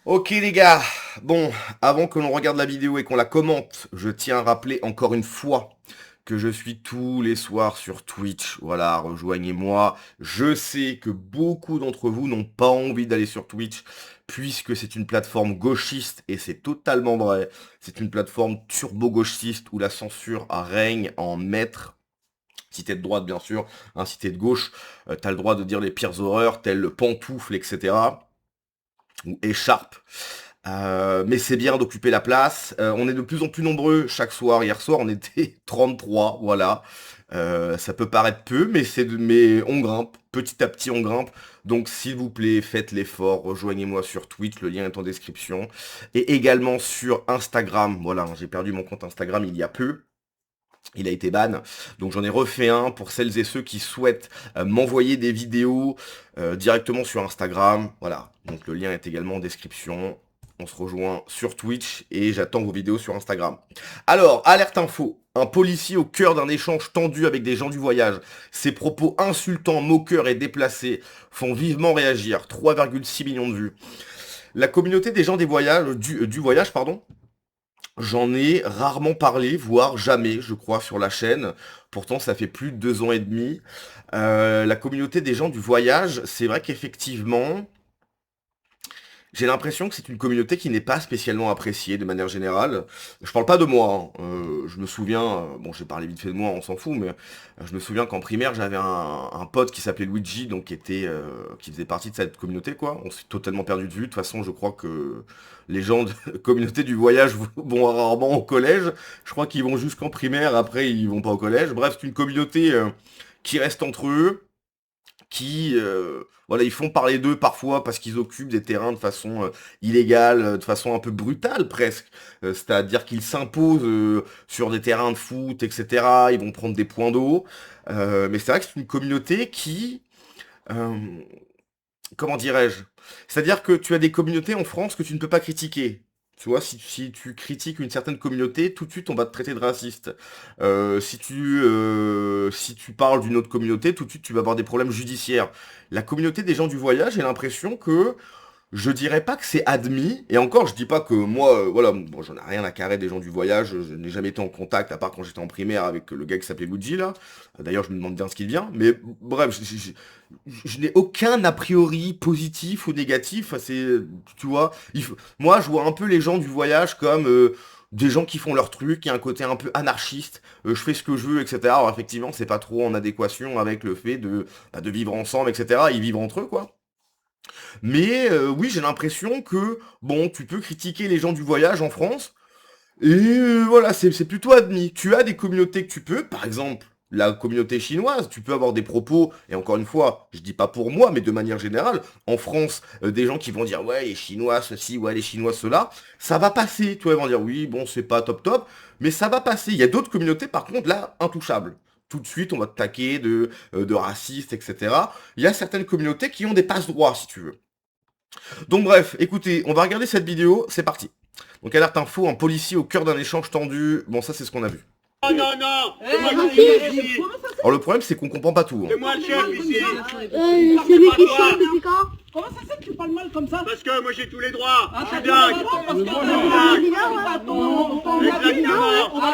Ok les gars, bon, avant que l'on regarde la vidéo et qu'on la commente, je tiens à rappeler encore une fois que je suis tous les soirs sur Twitch. Voilà, rejoignez-moi. Je sais que beaucoup d'entre vous n'ont pas envie d'aller sur Twitch puisque c'est une plateforme gauchiste et c'est totalement vrai. C'est une plateforme turbo-gauchiste où la censure règne en maître. Si t'es de droite bien sûr, hein, si t'es de gauche, t'as le droit de dire les pires horreurs telles pantoufles, etc. Ou écharpe. Mais c'est bien d'occuper la place. On est de plus en plus nombreux chaque soir. Hier soir, on était 33, voilà. Ça peut paraître peu, mais on grimpe. Petit à petit, on grimpe. Donc, s'il vous plaît, faites l'effort. Rejoignez-moi sur Twitch. Le lien est en description. Et également sur Instagram. Voilà, j'ai perdu mon compte Instagram il y a peu. Il a été ban, donc j'en ai refait un pour celles et ceux qui souhaitent m'envoyer des vidéos directement sur Instagram. Voilà, donc le lien est également en description. On se rejoint sur Twitch et j'attends vos vidéos sur Instagram. Alors, alerte info. Un policier au cœur d'un échange tendu avec des gens du voyage. Ses propos insultants, moqueurs et déplacés font vivement réagir. 3,6 millions de vues. La communauté des gens des voyages, du voyage, pardon, j'en ai rarement parlé, voire jamais, je crois, sur la chaîne. Pourtant, ça fait plus de 2 ans et demi. La communauté des gens du voyage, c'est vrai qu'effectivement, j'ai l'impression que c'est une communauté qui n'est pas spécialement appréciée de manière générale. Je parle pas de moi, hein. Je me souviens, bon j'ai parlé vite fait de moi, on s'en fout, mais je me souviens qu'en primaire j'avais un pote qui s'appelait Luigi, donc qui faisait partie de cette communauté quoi. On s'est totalement perdu de vue. De toute façon, je crois que les gens de la communauté du voyage vont rarement au collège. Je crois qu'ils vont jusqu'en primaire, après ils vont pas au collège. Bref, c'est une communauté qui reste entre eux voilà, ils font parler d'eux parfois parce qu'ils occupent des terrains de façon illégale, de façon un peu brutale presque. C'est-à-dire qu'ils s'imposent sur des terrains de foot, etc. Ils vont prendre des points d'eau. Mais c'est vrai que c'est une communauté qui, euh, comment dirais-je? C'est-à-dire que tu as des communautés en France que tu ne peux pas critiquer. Tu vois, si tu critiques une certaine communauté, tout de suite on va te traiter de raciste. Si tu parles d'une autre communauté, tout de suite tu vas avoir des problèmes judiciaires. La communauté des gens du voyage, j'ai l'impression que je dirais pas que c'est admis, et encore, je dis pas que moi, voilà, bon, j'en ai rien à carrer des gens du voyage, je n'ai jamais été en contact, à part quand j'étais en primaire avec le gars qui s'appelait Luigi, là. D'ailleurs, je me demande bien ce qu'il vient, mais bref, je n'ai aucun a priori positif ou négatif, tu vois, moi, je vois un peu les gens du voyage comme des gens qui font leur truc, il y a un côté un peu anarchiste, je fais ce que je veux, etc. Alors, effectivement, c'est pas trop en adéquation avec le fait de vivre ensemble, etc. Ils vivent entre eux, quoi. Mais oui, j'ai l'impression que, bon, tu peux critiquer les gens du voyage en France, et voilà, c'est plutôt admis. Tu as des communautés que tu peux, par exemple, la communauté chinoise, tu peux avoir des propos, et encore une fois, je dis pas pour moi, mais de manière générale, en France, des gens qui vont dire, ouais, les Chinois, ceci, ouais, les Chinois, cela, ça va passer, tu vois, ils vont dire, oui, bon, c'est pas top top, mais ça va passer. Il y a d'autres communautés, par contre, là, intouchables. Tout de suite, on va te taquer de racistes, etc. Il y a certaines communautés qui ont des passe-droits, si tu veux. Donc bref, écoutez, on va regarder cette vidéo, c'est parti. Donc alerte info, un policier au cœur d'un échange tendu. Bon, ça c'est ce qu'on a vu. Non, non, non, c'est moi le Arrêtez, chef ici. Alors le problème c'est qu'on comprend pas tout, hein. C'est moi le chef ici. c'est lui qui chante depuis quand? Comment ça se fait que tu parles mal comme ça? Parce que moi j'ai tous les droits. Je suis t'as dingue. tous les droits, parce que Moi, je suis dingue. on va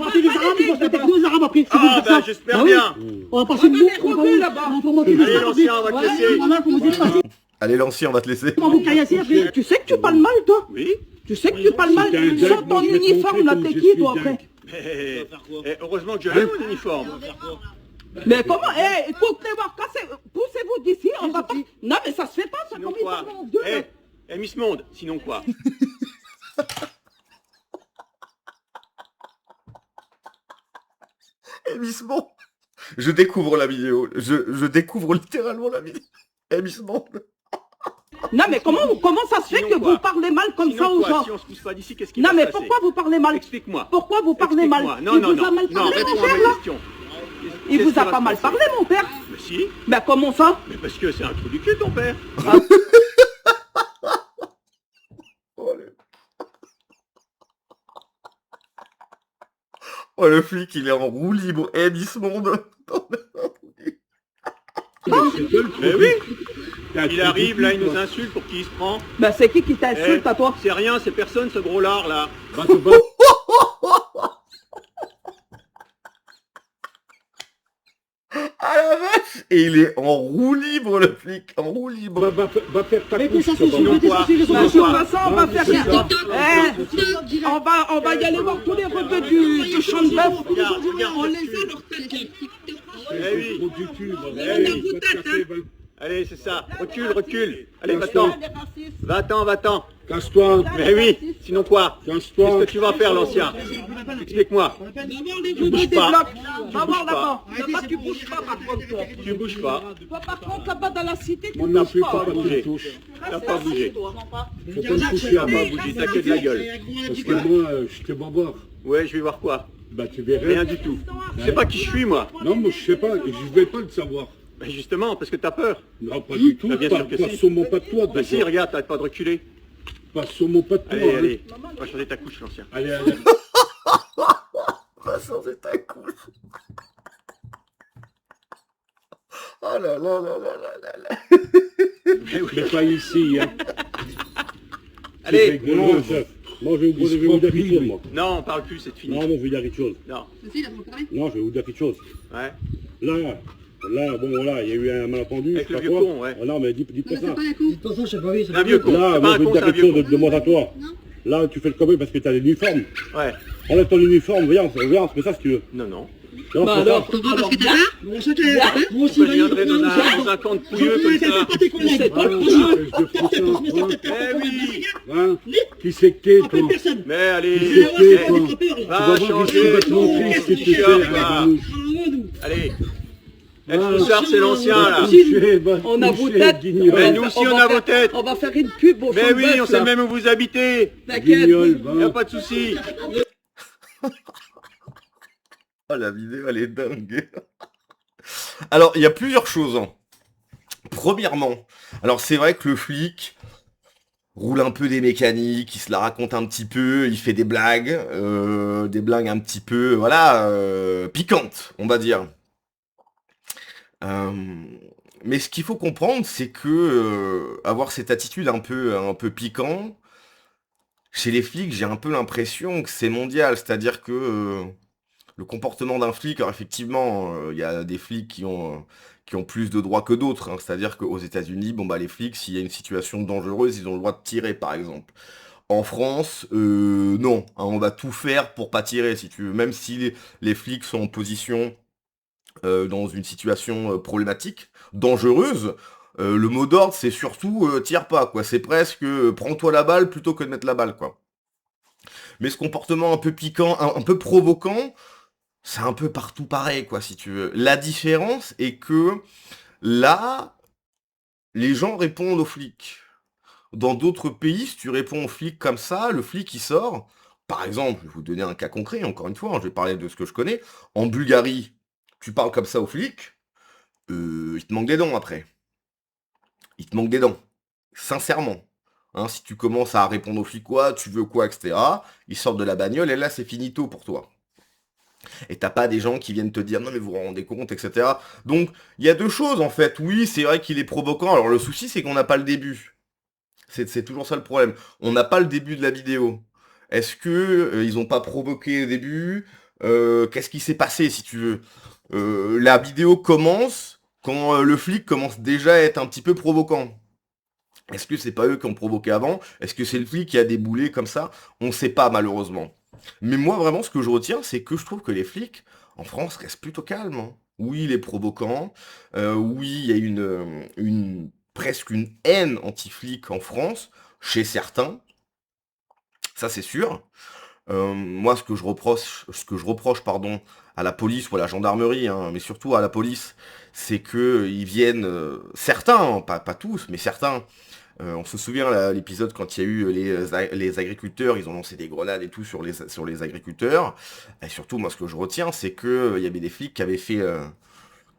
passer les Arabes, ils vont se mettre avec nous les Arabes après. C'est Ah, pour ça. bah j'espère Ah oui. bien. On va passer le mot, là-bas. On va monter les Allez, Arabes. l'ancien, on va te laisser. Voilà, faut vous passer. Allez l'ancien, on va te laisser. On va vous caillasser après. Tu sais que tu parles mal, toi? Oui. Tu sais que tu parles mal? Sans ton uniforme, là, t'es qui, toi, après? Mais heureusement que je l'ai mon uniforme. Mais comment? Eh, écoutez voir, poussez-vous d'ici, on va pas... Non, mais ça se fait pas, ça, Sinon comme ils quoi? parlent en deux, là. Miss Monde, sinon quoi? Eh Miss Bond. Je découvre la vidéo. Je découvre littéralement la vidéo. Eh Miss Bond. Non, mais comment ça se fait Sinon que quoi? vous parlez mal comme ça Sinon aux quoi? gens? Si on se pousse pas d'ici, qu'est-ce qui Non, va mais se passer? pourquoi vous parlez mal? Explique-moi. Pourquoi vous parlez mal? Explique-moi. Non, Il non, vous a non. mal Non, parlé, mon réponds à père, ma là? question. Il Qu'est-ce vous qui a va pas se mal passer? parlé, mon père? Mais si. Ben comment ça? Mais parce que c'est un trou du cul, ton père. Oh le flic, il est en roue libre. Eh Miss Monde. Mais oui. Il arrive, là, il nous insulte pour qui il se prend. Ben c'est qui t'insulte à toi? C'est rien, c'est personne, ce gros lard, là. Ah la vache! Et il est en roue libre, le flic, en roue libre. Va faire ta Mais couche, ça, ça va. Sinon quoi? Ben, de Sinon toute quoi? façon, on va faire c'est ça. ça. On va y aller voir tous les revues du champ de bœuf. Regarde, regarde, On les là-dessus. a, leurs têtes. Eh oui. Trop du cul, va. Eh oui. Va te casser, va. Allez, c'est ça. Recule, recule. Allez, va-t'en. Va-t'en, va-t'en. Casse-toi, Mais oui, sinon quoi? casse-toi. Qu'est-ce que tu vas faire, l'ancien? Explique-moi. D'abord les Tu revues bouges des pas. blocs. Tu Va bouges voir pas. là-bas. Là-bas, tu bouges pas par contre, toi. Tu bouges pas. Toi, par contre, là-bas dans la cité, tu On n'a bouges plus pas. pas de bouger. touche. T'as pas bougé. Faut pas me toucher T'as à pas moi. bougé, t'as que de la gueule. Parce que moi, je te bavard. Ouais, je vais voir quoi? Bah, tu verrais. Rien du tout. Je sais pas qui je suis, moi. Non, moi, je sais pas. Je vais pas le savoir. Ben justement, parce que t'as peur. Non, pas du tout. Bah, bien Pas, sûr que pas si. sûrement pas de toi. Bah si, d'abord. regarde, t'arrêtes pas de reculer. Pas sûrement pas de toi. Allez, hein. allez. On va changer ta couche, l'ancien. Allez, allez. Va changer ta couche. Oh là là là là là là là. Mais oui. Mais pas ici, hein. Allez. C'est dégueulasse. Moi, je vais vous dire quelque chose, moi. Non, on parle plus, c'est fini. Non, moi, je vais vous dire quelque chose. Non. Non, je vais vous dire quelque chose. Ouais. Là, bon, voilà, il y a eu un malentendu. Avec je sais le pas vieux quoi. con, ouais. Ah non, mais dis pas ça. C'est un vieux con. Là, C'est moi, pas un je vais con, te c'est dire un quelque vieux chose con. de moi à toi. Là, tu fais le commun parce que t'as l'uniforme. Ouais. Enlève ton uniforme, viens, on se fait ça si tu veux. Non, non. Non, Bah c'est alors, ça. Parce que t'es là. Moi aussi, Pourquoi je viendrais dans un camp de pouilleux comme ça? c'est pas le Eh oui. Hein? Qui c'est que t'es, toi? Mais allez. Qui c'est que t'es, eh, toi? Va Tu vas voir changer ici, va te ton montrer ce que tu fais t-shirt, avec là. nous. Allez. Eh, le foussard, c'est l'ancien, là. On a vos têtes. Mais nous aussi, on a vos têtes. On va faire une pub au champ Mais de oui, bœuf, on sait là. même où vous habitez. T'inquiète. Guignol, Y a va. pas de souci. Oh, la vidéo, elle est dingue. Alors, il y a plusieurs choses, hein. Premièrement, alors c'est vrai que le flic roule un peu des mécaniques, il se la raconte un petit peu, il fait des blagues un petit peu, voilà, piquantes, on va dire. Mais ce qu'il faut comprendre, c'est que avoir cette attitude un peu piquant, chez les flics, j'ai un peu l'impression que c'est mondial, c'est-à-dire que le comportement d'un flic, alors effectivement, il y a des flics qui ont plus de droits que d'autres, hein. C'est-à-dire qu'aux États-Unis, bon bah les flics, s'il y a une situation dangereuse, ils ont le droit de tirer, par exemple. En France, non, hein, on va tout faire pour pas tirer, si tu veux. Même si les flics sont en position dans une situation problématique, dangereuse, le mot d'ordre, c'est surtout tire pas, quoi. C'est presque prends-toi la balle plutôt que de mettre la balle, quoi. Mais ce comportement un peu piquant, un peu provoquant, c'est un peu partout pareil, quoi, si tu veux. La différence est que là, les gens répondent aux flics. Dans d'autres pays, si tu réponds aux flics comme ça, le flic il sort. Par exemple, je vais vous donner un cas concret, encore une fois, hein, je vais parler de ce que je connais. En Bulgarie, tu parles comme ça aux flics, il te manque des dents après. Il te manque des dents. Sincèrement. Hein, si tu commences à répondre aux flics, quoi, tu veux quoi, etc., ils sortent de la bagnole et là, c'est finito pour toi. Et t'as pas des gens qui viennent te dire non mais vous vous rendez compte, etc. Donc il y a deux choses en fait. Oui, c'est vrai qu'il est provoquant. Alors le souci c'est qu'on n'a pas le début. C'est toujours ça le problème. On n'a pas le début de la vidéo. Est-ce que ils ont pas provoqué au début? Qu'est-ce qui s'est passé si tu veux? La vidéo commence quand le flic commence déjà à être un petit peu provoquant. Est-ce que c'est pas eux qui ont provoqué avant? Est-ce que c'est le flic qui a déboulé comme ça? On sait pas malheureusement. Mais moi, vraiment, ce que je retiens, c'est que je trouve que les flics, en France, restent plutôt calmes, hein. Oui, il est provoquant. Oui, il y a presque une haine anti-flic en France, chez certains. Ça, c'est sûr. Moi, ce que je reproche, pardon, à la police ou à la gendarmerie, hein, mais surtout à la police, c'est que ils viennent, certains, hein, pas tous, mais certains. On se souvient l'épisode quand il y a eu les agriculteurs, ils ont lancé des grenades et tout sur les agriculteurs. Et surtout, moi, ce que je retiens, c'est que il y avait des flics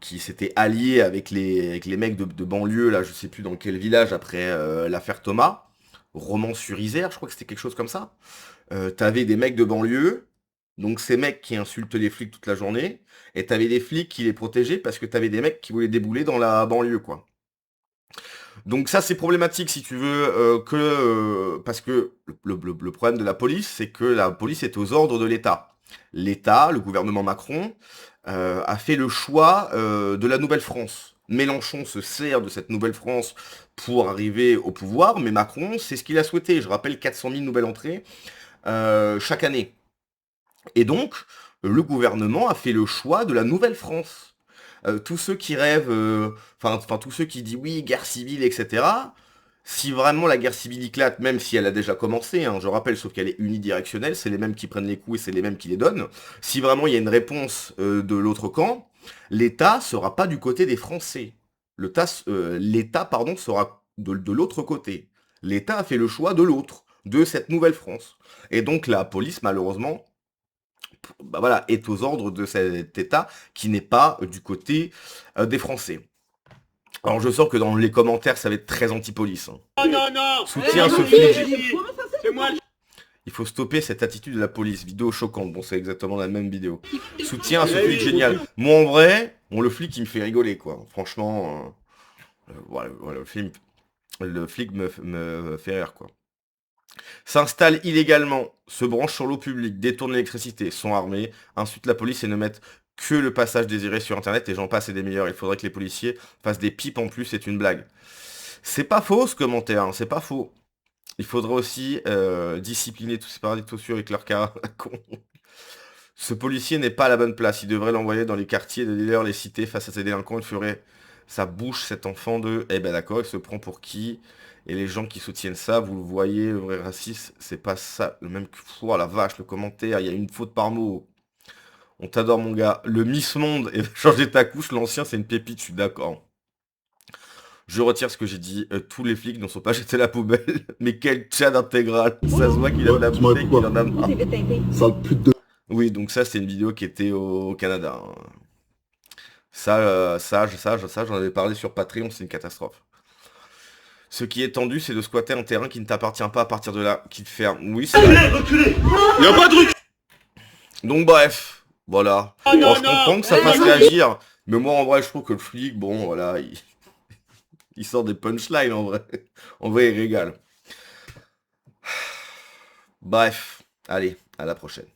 qui s'étaient alliés avec les mecs de banlieue, là, je sais plus dans quel village, après l'affaire Thomas, Romans-sur-Isère, je crois que c'était quelque chose comme ça. T'avais des mecs de banlieue, donc ces mecs qui insultent les flics toute la journée, et t'avais des flics qui les protégeaient parce que t'avais des mecs qui voulaient débouler dans la banlieue, quoi. Donc ça, c'est problématique, si tu veux, parce que le problème de la police, c'est que la police est aux ordres de l'État. L'État, le gouvernement Macron, a fait le choix de la Nouvelle-France. Mélenchon se sert de cette Nouvelle-France pour arriver au pouvoir, mais Macron, c'est ce qu'il a souhaité. Je rappelle 400 000 nouvelles entrées chaque année. Et donc, le gouvernement a fait le choix de la Nouvelle-France. Tous ceux qui rêvent, enfin tous ceux qui disent oui, guerre civile, etc. Si vraiment la guerre civile éclate, même si elle a déjà commencé, hein, je rappelle, sauf qu'elle est unidirectionnelle, c'est les mêmes qui prennent les coups et c'est les mêmes qui les donnent. Si vraiment il y a une réponse de l'autre camp, l'État sera pas du côté des Français. L'État, pardon, sera de l'autre côté. L'État a fait le choix de l'autre, de cette nouvelle France. Et donc la police, malheureusement, bah voilà, est aux ordres de cet État qui n'est pas du côté des Français. Alors je sens que dans les commentaires, ça va être très anti-police. Hein. Non. Soutien à ce Mais flic. comment ça se fait? C'est moi. Il faut stopper cette attitude de la police. Vidéo choquante. Bon, c'est exactement la même vidéo. Soutien à ce flic génial. Moi, en vrai, le flic, il me fait rigoler, quoi. Franchement, voilà, le flic me fait rire, quoi. S'installe illégalement, se branche sur l'eau publique, détourne l'électricité, sont armés, insultent la police et ne mettent que le passage désiré sur internet et j'en passe et des meilleurs. Il faudrait que les policiers fassent des pipes en plus, c'est une blague. C'est pas faux ce commentaire, hein, c'est pas faux. Il faudrait aussi discipliner tous ces paradis sociaux avec leur cas con. Ce policier n'est pas à la bonne place, il devrait l'envoyer dans les quartiers des dealers, les cités, face à ces délinquants, il ferait sa bouche, cet enfant de... Eh ben d'accord, il se prend pour qui? Et les gens qui soutiennent ça, vous le voyez, le vrai raciste, c'est pas ça. Le même que... Oh la vache, le commentaire, il y a une faute par mot. On t'adore mon gars. Le Miss Monde et changer ta couche, l'ancien c'est une pépite, je suis d'accord. Je retire ce que j'ai dit. Tous les flics ne sont pas jetés à la poubelle. Mais quel tchad intégral. Ça se voit qu'il a de la bouteille, qu'il en a marre. Sale pute de... Oui, donc ça c'est une vidéo qui était au Canada. Hein. Ça, j'en avais parlé sur Patreon, c'est une catastrophe. Ce qui est tendu, c'est de squatter un terrain qui ne t'appartient pas à partir de là, qui te ferme. Oui, c'est vrai. Y'a pas de recul. Donc bref, voilà. Alors, je comprends que ça fasse réagir, mais moi en vrai, je trouve que le flic, bon, voilà, il sort des punchlines en vrai. En vrai, il régale. Bref, allez, à la prochaine.